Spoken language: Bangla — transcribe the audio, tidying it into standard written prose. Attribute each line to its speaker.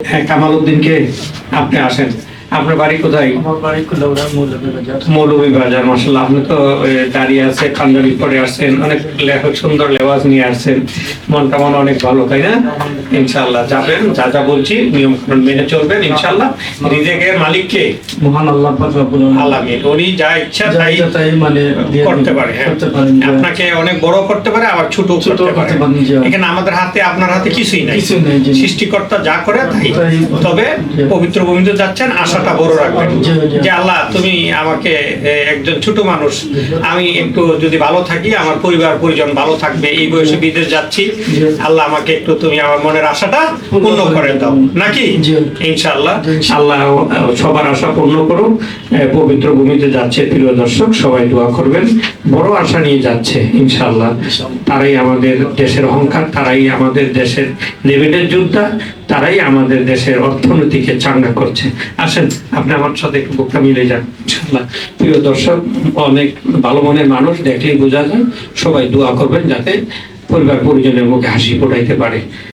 Speaker 1: হ্যাঁ, কামাল উদ্দিনকে আপনি আসেন। আপনার বাড়ি কোথায়?
Speaker 2: আমার বাড়ি কুলাউড়া মৌলভীবাজার।
Speaker 1: মৌলভীবাজার। মাশাআল্লাহ, আপনি তো দাঁড়িয়ে আছে, পাঞ্জাবি পরে আসছেন, অনেক সুন্দর লেবাস নিয়ে আসছেন, মনটা মনে অনেক ভালো, তাই না? ইনশাআল্লাহ যাবেন, যা যা বলছি নিয়ম কানুন মেনে চলবেন ইনশাআল্লাহ। রিজিকের মালিক কে?
Speaker 2: মহান আল্লাহ পাক রব্বুল
Speaker 1: আলামিন। উনি যা ইচ্ছা তাই
Speaker 2: তাই মানে
Speaker 1: করতে পারে। হ্যাঁ,
Speaker 2: করতে পারেন।
Speaker 1: আপনাকে অনেক বড় করতে পারে, আবার ছোট করতে পারে। এখানে আমাদের হাতে, আপনার হাতে কিছুই নাই। সৃষ্টিকর্তা যা করে তাই। তবে পবিত্র ভূমিতে যাচ্ছেন, আশাটা বড় রাখবেন যে আল্লাহ তুমি আমাকে, একজন ছোট মানুষ, আমি একটু যদি ভালো থাকি, আমার পরিবার পরিজন ভালো থাকবে, এই বয়সে বিদেশ যাচ্ছি, আল্লাহ আমাকে একটু তুমি আমার মনের আশাটা পূর্ণ করে দাও, নাকি? ইনশাআল্লাহ আল্লাহ সবার আশা পূর্ণ করুন। পবিত্র ভূমিতে যাচ্ছে প্রিয় দর্শক, সবাই দোয়া করবেন। বড় আশা নিয়ে যাচ্ছে ইনশাআল্লাহ। তারাই আমাদের দেশের অহংকার, তারাই আমাদের দেশের লেভেলের যোদ্ধা, তারাই আমাদের দেশের অর্থনীতিকে চাঙ্গা করছে। আসেন, আপনি আমার সাথে একটু বুকটা মিলে যান ইনশাআল্লাহ। প্রিয় দর্শক, অনেক ভালো মনের মানুষ, দেখলেই বোঝা যায়। সবাই দোয়া করবেন যাতে পরিবার পরিজনের মুখে হাসি ফোটাইতে পারে।